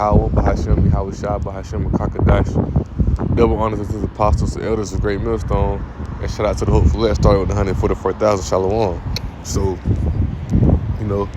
Yahweh, Bahashem, Yahweh Shah, Bahashem, Kakadash. Double honors to his apostles, the elders of Great Millstone, and shout out to the Hope for Less, starting with the 144,000 Shalom. So, you know,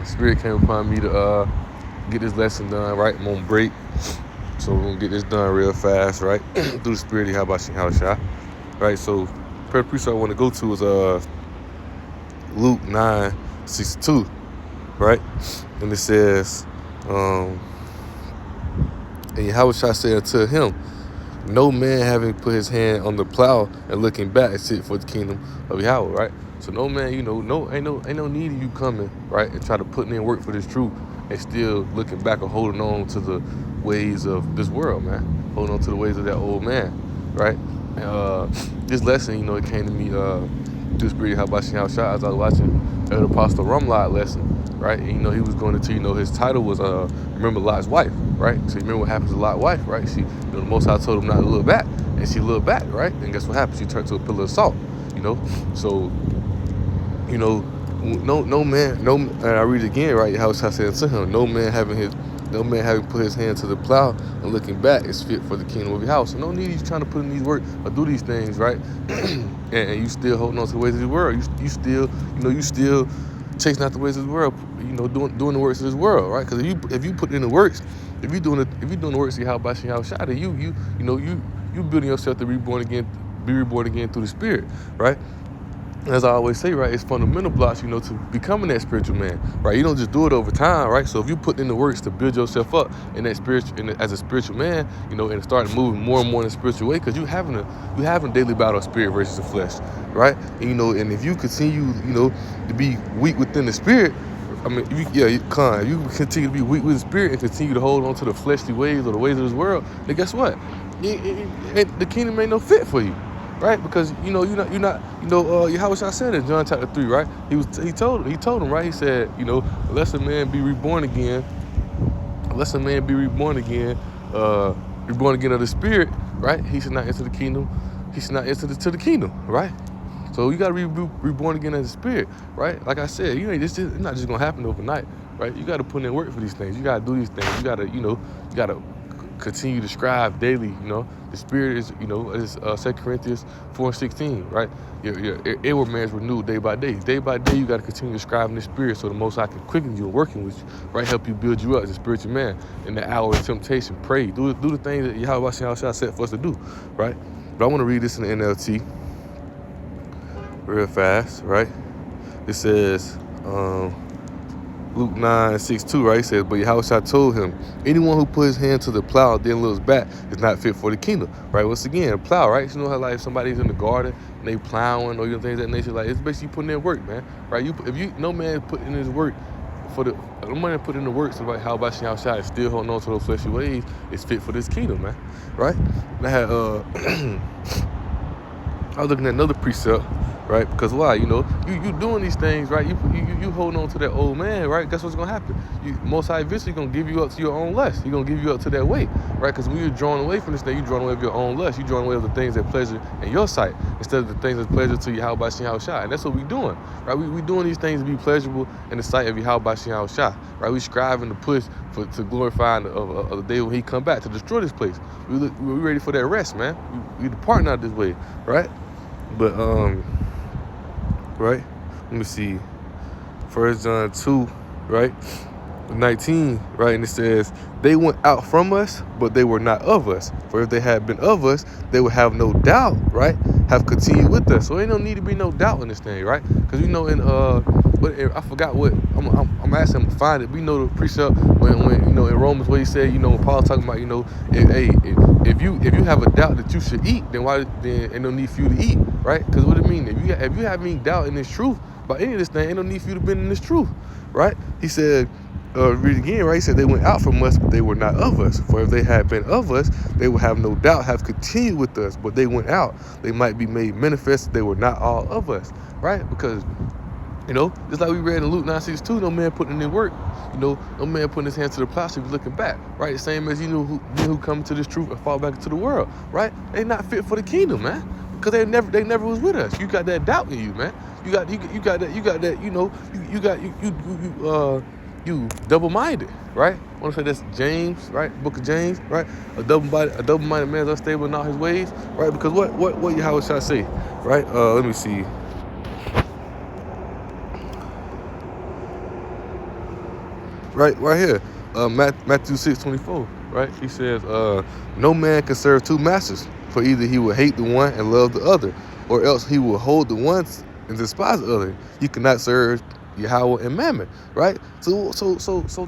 Spirit came upon me to get this lesson done, right? I'm on break, so we're gonna get this done real fast, right? Through the Spirit of Yahweh Shah, right? So, prayer precept I want to go to is Luke 9:62, right? And it says, and Yahweh Shah said unto him, no man having put his hand on the plow and looking back is fit for the kingdom of Yahweh, right? So no man, ain't no need of you coming, right, and try to put in work for this truth and still looking back or holding on to the ways of this world, man. Holding on to the ways of that old man, right? And this lesson, it came to me through the Spirit of Yahweh Shah as I was watching the Apostle Rumlad lesson, right? And he was going into, his title was remember Lot's wife, right? So you remember what happens to Lot's wife, right? She, the Most High told him not to look back, and she looked back, right? And guess what happened? She turned to a pillar of salt, So, no man, and I read it again, right? How I said to him, no man having put his hand to the plow and looking back is fit for the kingdom of your house. So no need you trying to put in these work or do these things, right? and you still holding on to the ways of the world. You still chasing out the ways of the world, doing the works of this world, right? Because if you put in the works, if you're doing the works of Yahweh Shah, then you building yourself to be reborn again through the Spirit, right? As I always say, right, it's fundamental blocks, to becoming that spiritual man, right? You don't just do it over time, right? So if you put in the works to build yourself up in that as a spiritual man, and start moving more and more in a spiritual way, because you having a daily battle of spirit versus the flesh, right? And, and if you continue, to be weak within the spirit, I mean, if you continue to be weak with the spirit and continue to hold on to the fleshly ways or the ways of this world, then guess what? The kingdom ain't no fit for you. Right, because you're not Yahweh Shah said in John chapter 3, right? He told him, right? He said, unless a man be reborn again, reborn again of the Spirit, right? He should not enter the kingdom. He should not enter to the kingdom, right? So you gotta be reborn again as a spirit, right? Like I said, it's not just gonna happen overnight, right? You gotta put in work for these things. You gotta do these things. You gotta continue to strive daily. The spirit is, is 2 Corinthians 4:16, right? Your inward man is renewed day by day. Day by day, you got to continue to strive in the spirit so the Most High can quicken you and working with you, right? Help you build you up as a spiritual man in the hour of temptation. Pray, do the things that Yahweh Shah set for us to do, right? But I want to read this in the NLT real fast, right? It says, Luke 9:62, right? It says, but Yahweh told him, anyone who put his hand to the plow and then looks back is not fit for the kingdom, right? Once again, a plow, right? You know how like somebody's in the garden and they plowing or things of that nature, like it's basically putting in work, man, right? No man put in his work no man put in the works about how about Yahweh is still holding on to those fleshy ways is fit for this kingdom, man, right? And I had I was looking at another precept, right? Because why? You doing these things, right? You holding on to that old man, right? Guess what's gonna happen? Most High eventually gonna give you up to your own lust. He's gonna give you up to that way, right? Because when you're drawn away from this thing, you're drawn away of your own lust. You're drawn away of the things that pleasure in your sight instead of the things that pleasure to Yahweh Shah. And that's what we're doing, right? We doing these things to be pleasurable in the sight of Yahweh Shah, right? We striving to push to glorify of the day when He come back to destroy this place. We ready for that rest, man. We departing out this way, right? But right, let me see, 1 John 2, right, 19, right, and it says, they went out from us, but they were not of us. For if they had been of us, they would have no doubt, right, have continued with us. So ain't no need to be no doubt in this thing, right? Because I forgot what I'm asking him to find it. We know the precept when in Romans where he said, when Paul talking about, if you have a doubt that you should eat, then ain't no need for you to eat, right? Because what it mean? If you have any doubt in this truth about any of this thing, ain't no need for you to be in this truth, right? He said, read again, right? He said they went out from us, but they were not of us. For if they had been of us, they would have no doubt have continued with us. But they went out, they might be made manifest. They were not all of us, right? Because just like we read in Luke 9:62, no man putting in work, no man putting his hands to the plow, so he's looking back, right? The same as who come to this truth and fall back into the world, right? They not fit for the kingdom, man, because they never was with us. You got that doubt in you, man. You got that. you double-minded, right? I want to say that's James, right? Book of James, right? A double-minded man is unstable in all his ways, right? Because what Yahweh shall say, right? Let me see. Right here, Matthew 6:24, right? He says, no man can serve two masters, for either he will hate the one and love the other, or else he will hold the one and despise the other. You cannot serve Yahweh and Mammon, right? So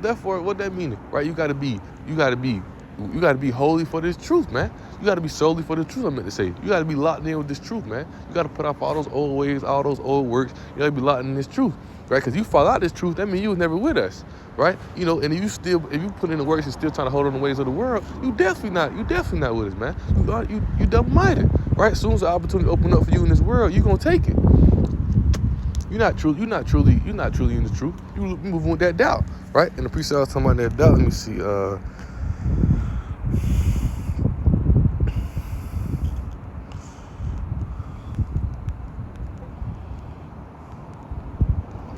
therefore, what that meaning, right? You gotta be holy for this truth, man. You gotta be solely for the truth. I meant to say, you gotta be locked in with this truth, man. You gotta put off all those old ways, all those old works. You gotta be locked in this truth, right? Because you fall out this truth, that means you was never with us, right? You know, and if you put in the works and still trying to hold on the ways of the world, you definitely not with us, man. You double-minded, right? As soon as the opportunity open up for you in this world, you gonna take it. You're not truly in the truth. You moving with that doubt, right? And the precept I was talking about that doubt. Let me see.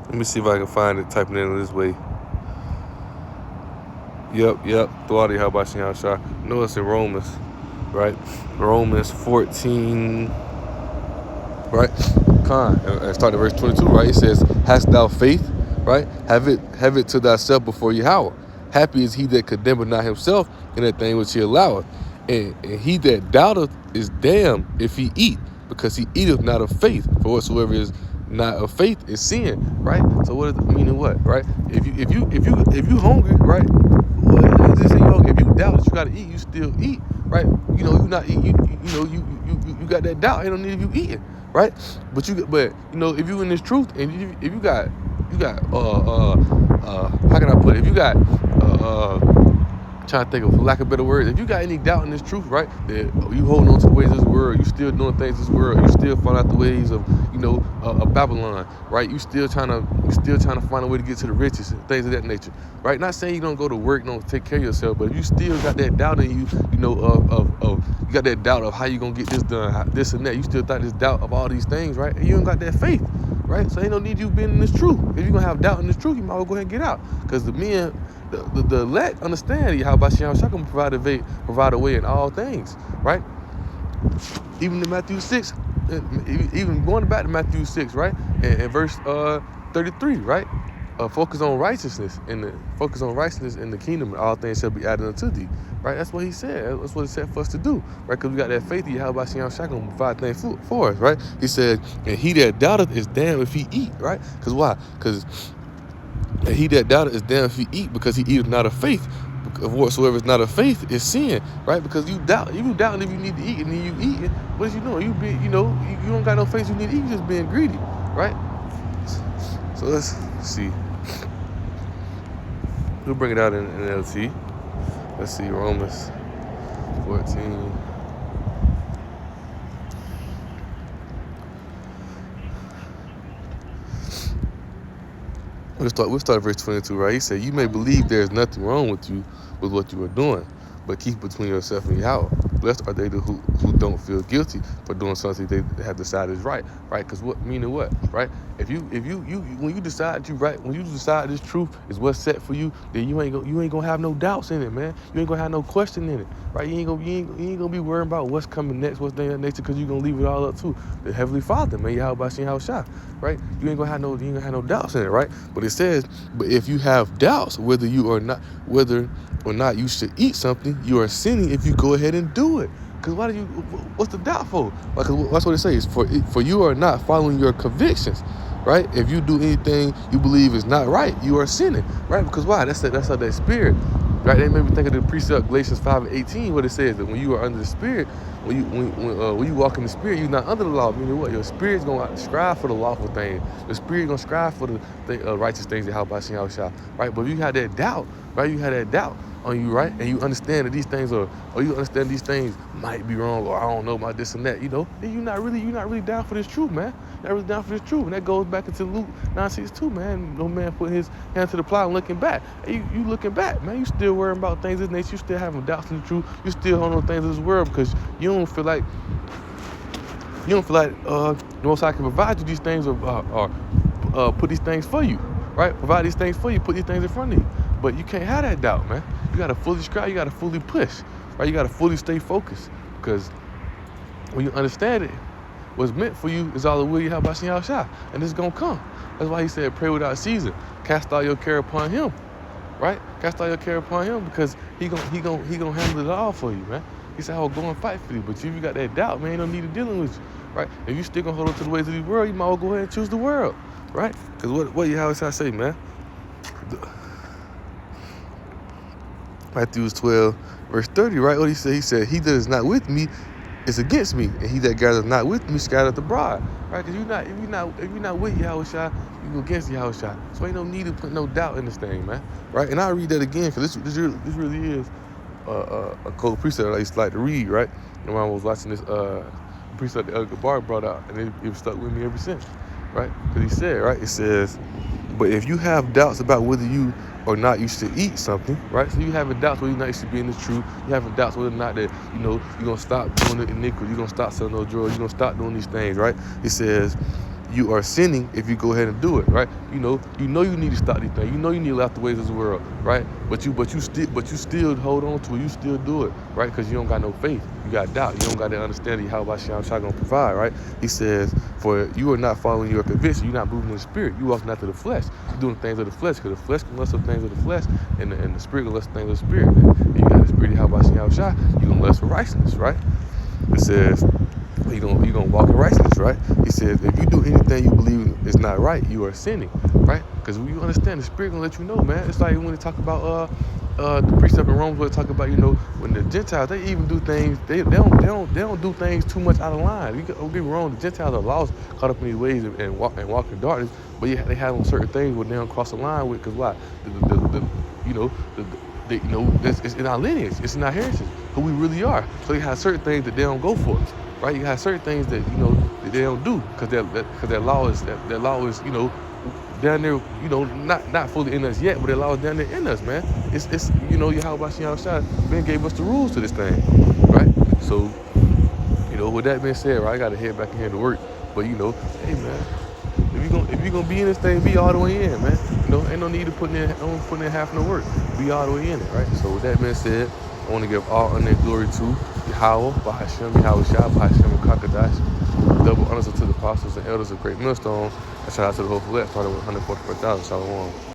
Let me see if I can find it. Typing it in this way. Yep. Thwadi Habashin Hashah. No, it's in Romans, right? Romans 14, right? And start at verse 22, right? It says, "Hast thou faith, right? Have it to thyself before Yahweh. Happy is he that condemneth not himself in that thing which he alloweth. And he that doubteth is damned if he eat, because he eateth not of faith. For whatsoever is not of faith is sin," right? So what does it mean? What, right? If you hungry, right? Well, just say, if you doubt that you gotta eat, you still eat, right? You know, you not eat. You got that doubt. Ain't no need of you eating, right? But you know, if you in this truth and if you got how can I put it? If you got trying to think of, for lack of better words, if you got any doubt in this truth, right, that you holding on to the ways of this world, you still doing things in this world, you still find out the ways of, of Babylon, right? You still trying to find a way to get to the riches and things of that nature, right? Not saying you don't go to work, don't take care of yourself, but if you still got that doubt in you, you got that doubt of how you gonna get this done, this and that, you still got this doubt of all these things, right? And you ain't got that faith, right? So ain't no need you being in this truth. If you're gonna have doubt in this truth, you might as well go ahead and get out, because the men. The elect understand Yahweh can provide a way in all things, right? Even in Matthew 6, even going back to Matthew 6, right? And verse 33, right? Focus on righteousness in the kingdom, and all things shall be added unto thee, right? That's what he said. That's what he said for us to do, right? Because we got that faith in Yahweh can provide things for us, right? He said, and he that doubteth is damned if he eat, right? Because why? Because and he that doubteth is damned if he eat, because he eateth not of faith. Of whatsoever is not of faith is sin, right? Because you doubt, if you need to eat and then you eat it, what is you doing? You don't got no faith you need to eat, you just being greedy, right? So let's see. We'll bring it out in LT. Let's see, Romans 14. We'll start at verse 22, right? He said, "You may believe there is nothing wrong with what you are doing, but keep between yourself and Yahweh. Blessed are they who don't feel guilty for doing something they have decided is right," right? Because meaning what, right? If you when you decide this truth is what's set for you, then you ain't gonna have no doubts in it, man. You ain't gonna have no question in it, right? You ain't gonna be worrying about what's coming next, what's things of that nature, because you're gonna leave it all up to the Heavenly Father, man. Yahweh Shah, right? You ain't gonna have no doubts in it, right? But it says, but if you have doubts whether or not you should eat something, you are sinning if you go ahead and do it. Because what's the doubt for? Because that's what it says. For you are not following your convictions, right? If you do anything you believe is not right, you are sinning, right? Because why? That's how that spirit, right? They made me think of the precept Galatians 5:18, what it says that when you are under the spirit, when you walk in the spirit, you're not under the law. Meaning what? Your spirit's gonna strive for the lawful thing. Your spirit gonna strive for the righteous things that help us, right? But if you have that doubt, right? You have that doubt on you, right? And you understand that these things might be wrong, or I don't know about this and that, then you're not really down for this truth, man. You're not really down for this truth. And that goes back into Luke 9:62, man. No man putting his hand to the plow and looking back. Hey, you looking back, man. You still worrying about things of this nature. You still having doubts in the truth. You still holding on things of this world because you don't feel like the Most High can provide you these things or put these things for you, right? Provide these things for you, put these things in front of you. But you can't have that doubt, man. You gotta fully strive, you gotta fully push, right? You gotta fully stay focused. Because when you understand it, what's meant for you is all the will you have by Shem Yahushua. And it's gonna come. That's why he said, pray without ceasing. Cast all your care upon him, right? Cast all your care upon him, because he gonna handle it all for you, man. He said, I will go and fight for you. But if you got that doubt, man, he don't need to dealing with you, right? If you still gonna hold on to the ways of the world, you might well go ahead and choose the world, right? Because what Yahushua say, man? Matthew 12, verse 30, right? What he said? He said, he that is not with me is against me, and he that gathereth not with me scattereth abroad, right? Because if you're not with Yahushua, you go against Yahushua. So ain't no need to put no doubt in this thing, man, right? And I'll read that again, because this really is a cold precept that I used to like to read, right? And when I was watching this precept that El Gabar brought out, and it stuck with me ever since, right? Because he said, right? It says, but if you have doubts about whether you or not you should eat something, right? So you having doubts whether or not you should be in the truth. You having doubts whether or not that, you're going to stop doing the iniquity. You're going to stop selling no drugs. You're going to stop doing these things, right? It says, you are sinning if you go ahead and do it, right? You know you need to stop these things. You know you need to left the ways of the world, right? But you still hold on to it. You still do it, right? Because you don't got no faith. You got doubt. You don't got that understanding how about Shem Shai gonna provide, right? He says, for you are not following your conviction. You're not moving in the spirit. You walking after the flesh. You're doing things of the flesh, because the flesh can lust of things of the flesh, and the spirit can lust of things of the spirit. And you got the spirit how about Shem Shai, you're gonna lust for righteousness, right? It says, you're gonna walk in righteousness, right? He says, if you do anything you believe is not right, you are sinning, right? Because when you understand, the spirit gonna let you know, man. It's like when they talk about the precept in Romans, where they talk about, when the Gentiles, they even do things, they don't do things too much out of line. You don't get me wrong, the Gentiles are lost, caught up in these ways and walk in darkness, but yeah, they have on certain things where they don't cross the line with, because why? It's in our lineage, it's in our heritage, who we really are. So you have certain things that they don't go for, right? You have certain things that that they don't do, because their law is down there, not fully in us yet, but their law is down there in us, man. It's Yahweh Shai Ben gave us the rules to this thing, right? So with that being said, right, I gotta head back in here to work, but hey man, if you gonna be in this thing, be all the way in, man. Ain't no need to put in half no work. Be all the way in it, right? So with that being said, I want to give all honor and glory to Yahweh, Bahashem, Yahweh Shah, Bahashem, and Kakadash. Double honors to the apostles and elders of Great Millstone. And shout out to the whole flesh, started with 144,000. Shalom.